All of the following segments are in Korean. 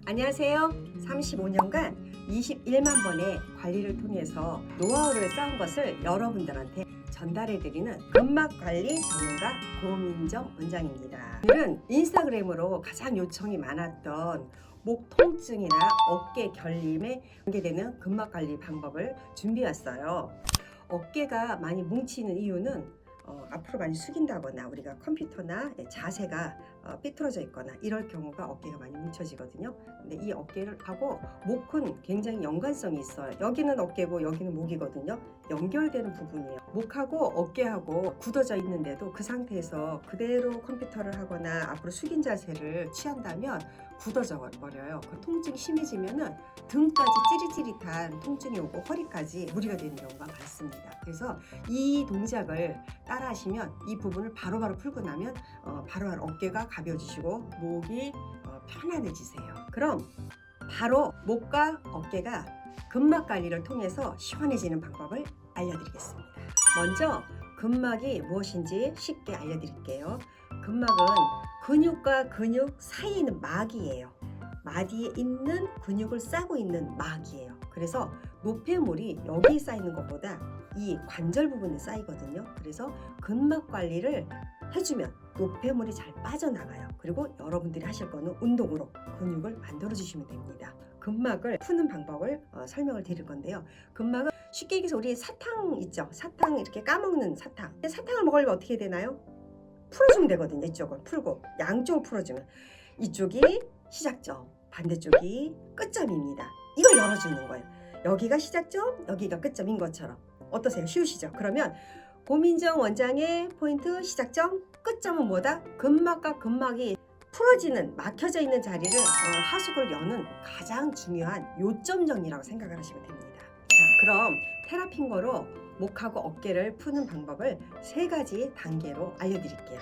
안녕하세요. 35년간 21만 번의 관리를 통해서 노하우를 쌓은 것을 여러분들한테 전달해드리는 근막관리 전문가 고민정 원장입니다. 오늘은 인스타그램으로 가장 요청이 많았던 목 통증이나 어깨 결림에 관계되는 근막관리 방법을 준비했어요. 어깨가 많이 뭉치는 이유는 앞으로 많이 숙인다거나 우리가 컴퓨터나 자세가 삐뚤어져 있거나 이럴 경우가 어깨가 많이 뭉쳐지거든요. 근데 이 어깨를 하고 목은 굉장히 연관성이 있어요. 여기는 어깨고 여기는 목이거든요. 연결되는 부분이에요. 목하고 어깨하고 굳어져 있는데도 그 상태에서 그대로 컴퓨터를 하거나 앞으로 숙인 자세를 취한다면 굳어져 버려요. 그 통증이 심해지면은 등까지 찌릿찌릿한 통증이 오고 허리까지 무리가 되는 경우가 많습니다. 그래서 이 동작을 따라 하시면 이 부분을 바로바로 풀고 나면 바로바로 어깨가 가벼워지시고 목이 편안해지세요. 그럼 바로 목과 어깨가 근막 관리를 통해서 시원해지는 방법을 알려드리겠습니다. 먼저 근막이 무엇인지 쉽게 알려드릴게요. 근막은 근육과 근육 사이에 있는 막이에요. 마디에 있는 근육을 싸고 있는 막이에요. 그래서 노폐물이 여기에 쌓이는 것보다 이 관절 부분에 쌓이거든요. 그래서 근막 관리를 해주면 노폐물이 잘 빠져나가요. 그리고 여러분들이 하실 거는 운동으로 근육을 만들어 주시면 됩니다. 근막을 푸는 방법을 설명을 드릴 건데요. 근막은 쉽게 얘기해서 우리 사탕 있죠? 사탕 이렇게 까먹는 사탕. 사탕을 먹으려면 어떻게 되나요? 풀어주면 되거든요. 이쪽을 풀고 양쪽을 풀어주면 이쪽이 시작점, 반대쪽이 끝점입니다. 이걸 열어주는 거예요. 여기가 시작점, 여기가 끝점인 것처럼. 어떠세요? 쉬우시죠? 그러면 고민정 원장의 포인트 시작점, 끝점은 뭐다? 근막과 근막이 풀어지는, 막혀져 있는 자리를 하수구를 여는 가장 중요한 요점 정리라고 생각을 하시면 됩니다. 자, 그럼 테라핑거로 목하고 어깨를 푸는 방법을 3가지 단계로 알려드릴게요.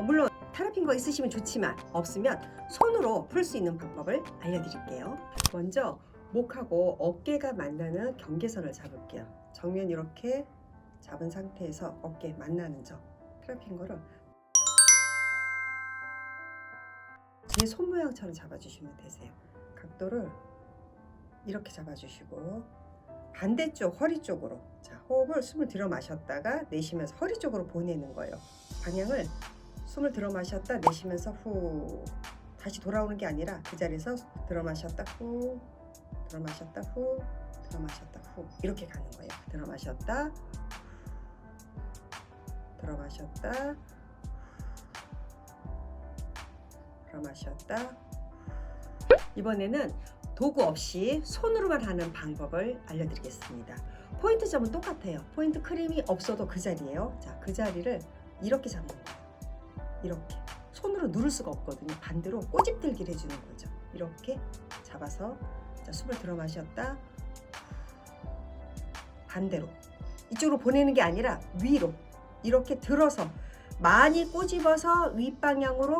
물론 테라핑거 있으시면 좋지만 없으면 손으로 풀 수 있는 방법을 알려드릴게요. 먼저 목하고 어깨가 만나는 경계선을 잡을게요. 정면 이렇게 잡은 상태에서 어깨 만나는 점, 테라핑거를 제 손 모양처럼 잡아주시면 되세요. 각도를 이렇게 잡아주시고 반대쪽 허리 쪽으로, 자, 호흡을 숨을 들여 마셨다가 내쉬면서 허리 쪽으로 보내는 거예요. 방향을 숨을 들어 마셨다 내쉬면서 후, 다시 돌아오는 게 아니라 그 자리에서 들어 마셨다 후, 들어 마셨다 후, 들어 마셨다 후, 이렇게 가는 거예요. 들어 마셨다, 들어 마셨다, 들어 마셨다. 이번에는 도구 없이 손으로만 하는 방법을 알려드리겠습니다. 포인트 점은 똑같아요. 포인트 크림이 없어도 그 자리예요. 자, 그 자리를 이렇게 잡는 거예요. 이렇게 손으로 누를 수가 없거든요. 반대로 꼬집들기를 해주는 거죠. 이렇게 잡아서, 자, 숨을 들어 마셨다, 반대로 이쪽으로 보내는 게 아니라 위로 이렇게 들어서 많이 꼬집어서 윗방향으로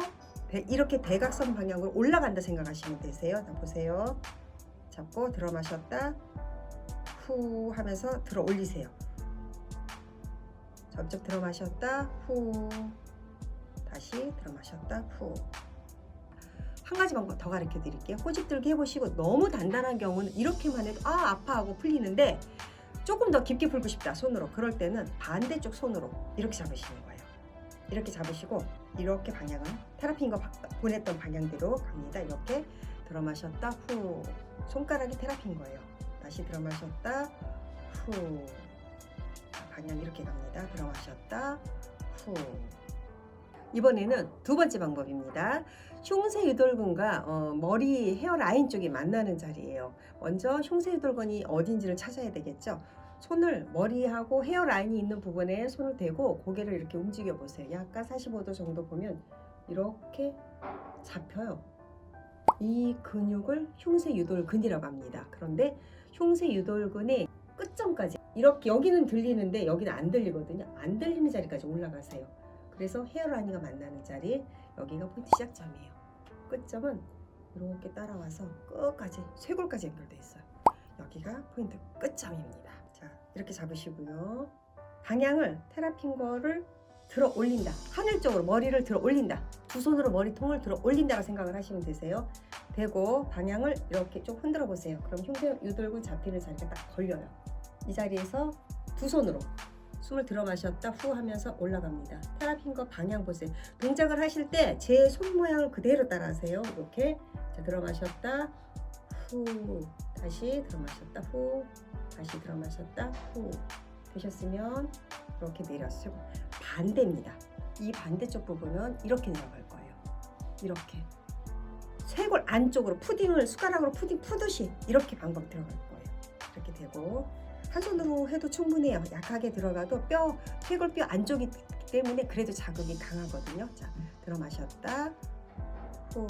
이렇게 대각선 방향으로 올라간다 생각하시면 되세요. 자, 보세요. 잡고 들어 마셨다 후 하면서 들어 올리세요. 점점 들어 마셨다 후, 다시 들어 마셨다 후. 한 가지 방법 더 가르쳐 드릴게요. 꼬집들기 해보시고 너무 단단한 경우는 이렇게만 해도 아파하고 풀리는데 조금 더 깊게 풀고 싶다 손으로, 그럴 때는 반대쪽 손으로 이렇게 잡으시는 거예요. 이렇게 잡으시고 이렇게 방향은 테라핑거 보냈던 방향대로 갑니다. 이렇게 들어 마셨다 후, 손가락이 테라핑거예요. 다시 들어 마셨다 후, 방향 이렇게 갑니다. 들어 마셨다 후. 이번에는 2번째 방법입니다. 흉쇄유돌근과 머리 헤어라인 쪽이 만나는 자리예요. 먼저 흉쇄유돌근이 어딘지를 찾아야 되겠죠. 손을 머리하고 헤어라인이 있는 부분에 손을 대고 고개를 이렇게 움직여 보세요. 약간 45도 정도 보면 이렇게 잡혀요. 이 근육을 흉쇄유돌근이라고 합니다. 그런데 흉쇄유돌근의 끝점까지 이렇게, 여기는 들리는데 여기는 안 들리거든요. 안 들리는 자리까지 올라가세요. 그래서 헤어라인과 만나는 자리, 여기가 포인트 시작점이에요. 끝점은 이렇게 따라와서 끝까지 쇄골까지 연결되어 있어요. 여기가 포인트 끝점입니다. 자, 이렇게 잡으시고요. 방향을 테라핑거를 들어 올린다. 하늘 쪽으로 머리를 들어 올린다. 두 손으로 머리통을 들어 올린다고 생각을 하시면 되세요. 되고 방향을 이렇게 좀 흔들어 보세요. 그럼 흉쇄 유돌근 잡히는 자리가 딱 걸려요. 이 자리에서 두 손으로 숨을 들어 마셨다 후 하면서 올라갑니다. 테라핀거 방향 보세요. 동작을 하실 때 제 손 모양을 그대로 따라하세요. 이렇게 자, 들어 마셨다 후 다시 들어 마셨다 후 다시 들어 마셨다 후 되셨으면 이렇게 내렸어요. 반대입니다. 이 반대쪽 부분은 이렇게 내려갈 거예요. 이렇게 쇄골 안쪽으로 푸딩을 숟가락으로 푸딩 푸듯이 이렇게 방법 들어갈 거예요. 이렇게 되고 한 손으로 해도 충분해요. 약하게 들어가도 뼈 쇄골뼈 안쪽이기 때문에 그래도 자극이 강하거든요. 자, 들어 마셨다 후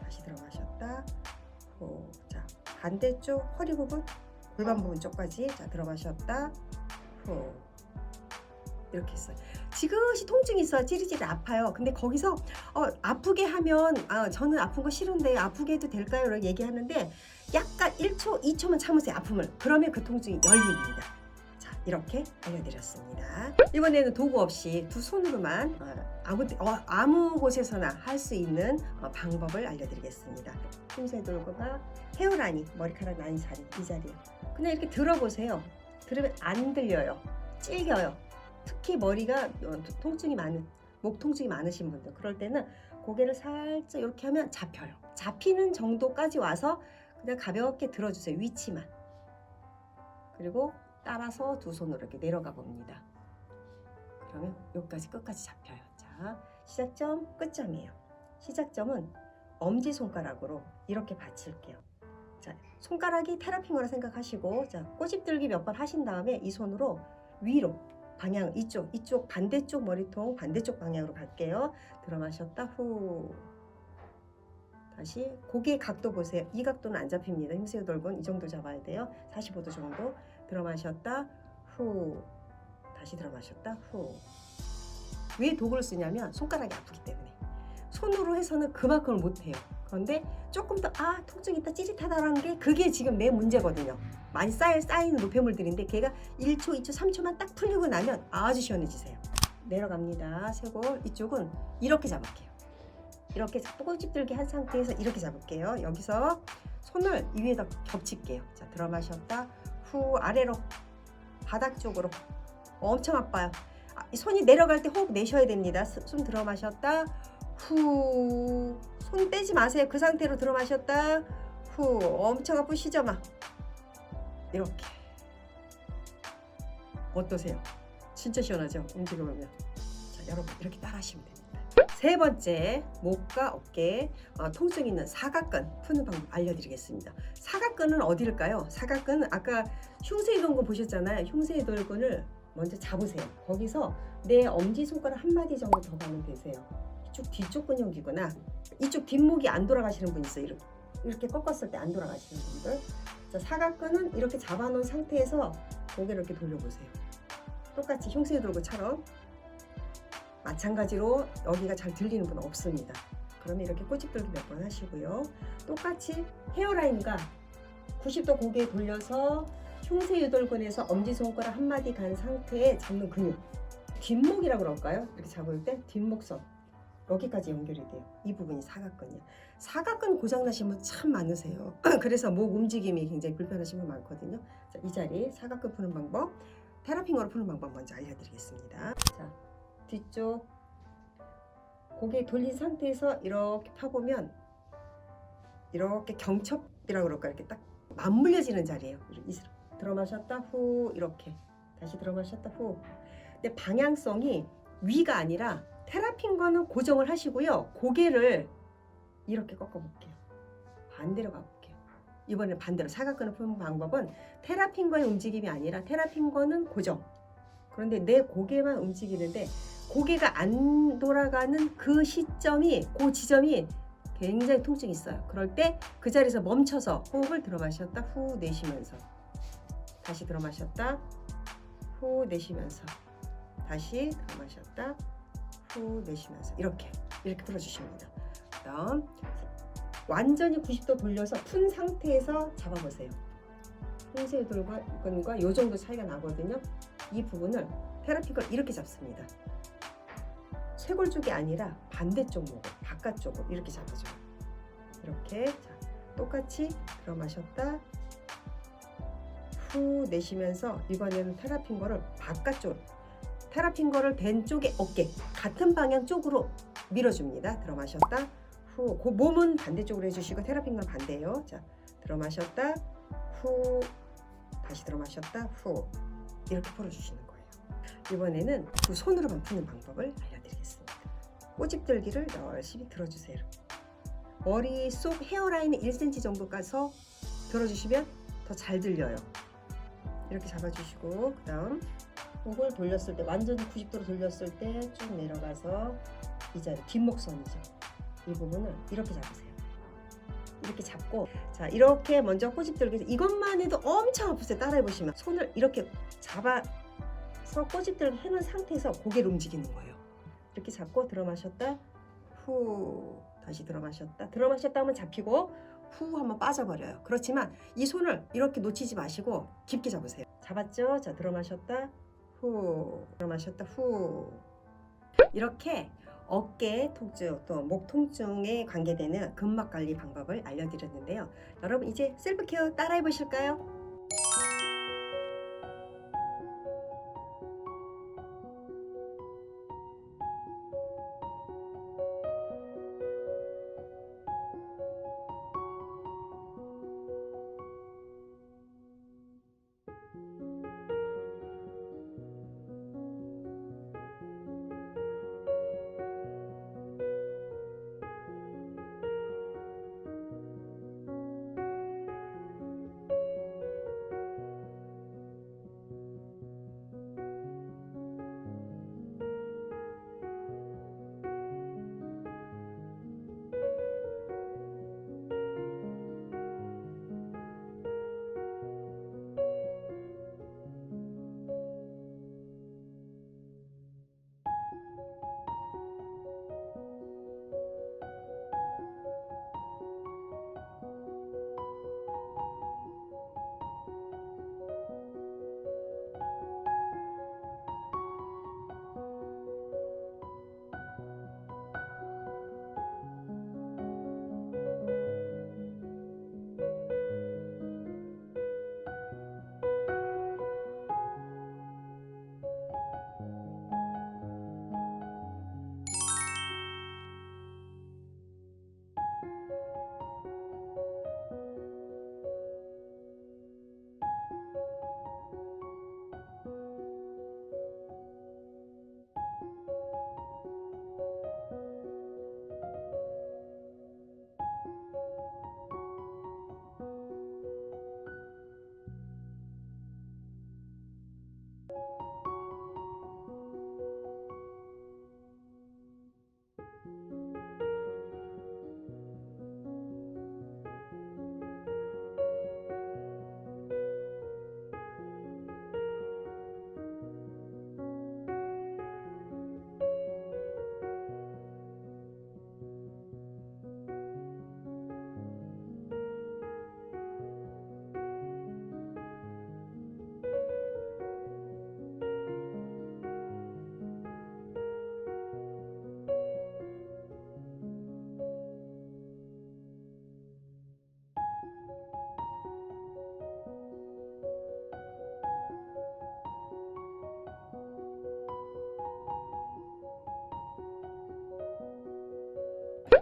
다시 들어 마셨다 후. 자, 반대쪽 허리 부분 골반 부분 쪽까지 자 들어 마셨다 후 이렇게 했어요. 지그시 통증이 있어요. 찌릿찌릿 아파요. 근데 거기서 아프게 하면 저는 아픈 거 싫은데 아프게 해도 될까요? 이렇게 얘기하는데 약간 1초, 2초만 참으세요. 아픔을. 그러면 그 통증이 열립니다. 자, 이렇게 알려드렸습니다. 이번에는 도구 없이 두 손으로만 아무 곳에서나 할 수 있는 방법을 알려드리겠습니다. 흉쇄 돌고가 헤어라인, 머리카락 나인 자리, 이 자리에 그냥 이렇게 들어보세요. 들으면 안 들려요. 찔겨요. 특히 머리가 통증이 많은 목 통증이 많으신 분들 그럴 때는 고개를 살짝 이렇게 하면 잡혀요. 잡히는 정도까지 와서 그냥 가볍게 들어주세요. 위치만. 그리고 따라서 두 손으로 이렇게 내려가 봅니다. 그러면 여기까지 끝까지 잡혀요. 자, 시작점 끝점이에요. 시작점은 엄지손가락으로 이렇게 받칠게요. 자, 손가락이 테라핀거라 생각하시고 자, 꼬집들기 몇 번 하신 다음에 이 손으로 위로 방향 이쪽 반대쪽 머리통 반대쪽 방향으로 갈게요. 들어 마셨다 후 다시 고개 각도 보세요. 이 각도는 안 잡힙니다. 흉쇄 유돌근 이 정도 잡아야 돼요. 45도 정도 들어 마셨다 후 다시 들어 마셨다 후. 왜 도구를 쓰냐면 손가락이 아프기 때문에 손으로 해서는 그만큼을 못해요. 그런데 조금 더 통증이 있다 찌릿하다라는 게 그게 지금 내 문제거든요. 많이 쌓이는 노폐물들인데 걔가 1초, 2초, 3초만 딱 풀리고 나면 아주 시원해지세요. 내려갑니다. 쇄골 이쪽은 이렇게 잡을게요. 이렇게 꼬집들기 한 상태에서 이렇게 잡을게요. 여기서 손을 이 위에다 겹칠게요. 자, 들어 마셨다 후 아래로 바닥 쪽으로 엄청 아파요. 손이 내려갈 때 호흡 내셔야 됩니다. 숨 들어 마셨다 후 손 떼지 마세요. 그 상태로 들어 마셨다 후 엄청 아프시죠? 막 이렇게 어떠세요? 진짜 시원하죠? 움직여보면 자, 여러분 이렇게 따라 하시면 됩니다. 세 번째 목과 어깨 통증 있는 사각근 푸는 방법 알려드리겠습니다. 사각근은 어디일까요? 사각근은 아까 흉쇄유돌근 보셨잖아요. 흉쇄유돌근을 먼저 잡으세요. 거기서 내 엄지손가락 한 마디 정도 더 가면 되세요. 이쪽 뒤쪽 근육이구나. 이쪽 뒷목이 안 돌아가시는 분 있어요. 이렇게 꺾었을 때 안 돌아가시는 분들. 자, 사각근은 이렇게 잡아놓은 상태에서 고개를 이렇게 돌려보세요. 똑같이 흉쇄유돌근처럼 마찬가지로 여기가 잘 들리는 분은 없습니다. 그러면 이렇게 꼬집돌기 몇 번 하시고요. 똑같이 헤어라인과 90도 고개 돌려서 흉쇄유돌근에서 엄지손가락 한 마디 간 상태에 잡는 근육 뒷목이라고 그럴까요? 이렇게 잡을 때 뒷목선 여기까지 연결이 돼요. 이 부분이 사각근이에요. 사각근 고장나신 분 참 많으세요. 그래서 목 움직임이 굉장히 불편하신 분 많거든요. 자, 이 자리 사각근 푸는 방법 테라핀거로 푸는 방법 먼저 알려드리겠습니다. 자, 뒤쪽 고개 돌린 상태에서 이렇게 펴보면 이렇게 경첩이라고 그럴까 이렇게 딱 맞물려지는 자리예요. 들어 마셨다 후 이렇게 다시 들어 마셨다 후. 근데 방향성이 위가 아니라 테라핀거는 고정을 하시고요. 고개를 이렇게 꺾어볼게요. 반대로 가볼게요. 이번엔 반대로 사각근을 푸는 방법은 테라핀거의 움직임이 아니라 테라핀거는 고정. 그런데 내 고개만 움직이는데 고개가 안 돌아가는 그 시점이 그 지점이 굉장히 통증이 있어요. 그럴 때 그 자리에서 멈춰서 호흡을 들어 마셨다 후 내쉬면서 다시 들어 마셨다 후 내쉬면서 다시 들어 마셨다 후 내쉬면서 이렇게 풀어주십니다. 그다음 완전히 90도 돌려서 푼 상태에서 잡아보세요. 흉쇄유돌근과 이 정도 차이가 나거든요. 이 부분을 테라핑걸 이렇게 잡습니다. 쇄골 쪽이 아니라 반대쪽 목을 바깥쪽으로 이렇게 잡아줘요. 이렇게 자, 똑같이 들어 마셨다 후 내쉬면서 이번에는 테라핑거를 바깥쪽 테라핑거를 댄 쪽의 어깨 같은 방향 쪽으로 밀어줍니다. 들어 마셨다 후 그 몸은 반대쪽으로 해주시고 테라핑거는 반대예요. 자 들어 마셨다 후 다시 들어 마셨다 후 이렇게 풀어주시는 거예요. 이번에는 두 손으로만 푸는 방법을 알려드리겠습니다. 꼬집들기를 열심히 들어주세요. 머릿속 헤어라인에 1cm 정도 가서 들어주시면 더 잘 들려요. 이렇게 잡아주시고 그 다음 목을 돌렸을 때 완전히 90도로 돌렸을 때 쭉 내려가서 이 자리 뒷목선이죠. 이 부분을 이렇게 잡으세요. 이렇게 잡고 자 이렇게 먼저 꼬집들기 이것만 해도 엄청 아프세요. 따라해 보시면 손을 이렇게 잡아서 꼬집들기 해놓은 상태에서 고개를 움직이는 거예요. 이렇게 잡고 들어 마셨다 후 다시 들어 마셨다 하면 잡히고 후 하면 빠져버려요. 그렇지만 이 손을 이렇게 놓치지 마시고 깊게 잡으세요. 잡았죠? 자 들어 마셨다 후 들어 마셨다 후 이렇게 어깨 통증 또 목 통증에 관계되는 근막 관리 방법을 알려드렸는데요. 여러분 이제 셀프 케어 따라해 보실까요?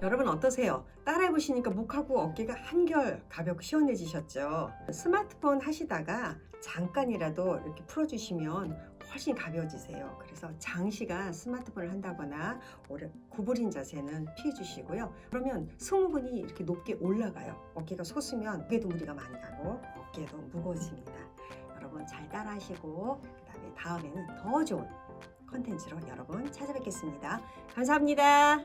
여러분 어떠세요? 따라해 보시니까 목하고 어깨가 한결 가볍고 시원해지셨죠? 스마트폰 하시다가 잠깐이라도 이렇게 풀어주시면 훨씬 가벼워지세요. 그래서 장시간 스마트폰을 한다거나 오래 구부린 자세는 피해 주시고요. 그러면 승모근이 이렇게 높게 올라가요. 어깨가 솟으면 목에도 무리가 많이 가고 어깨도 무거워집니다. 여러분 잘 따라하시고 그다음에 다음에는 더 좋은 컨텐츠로 여러분 찾아뵙겠습니다. 감사합니다.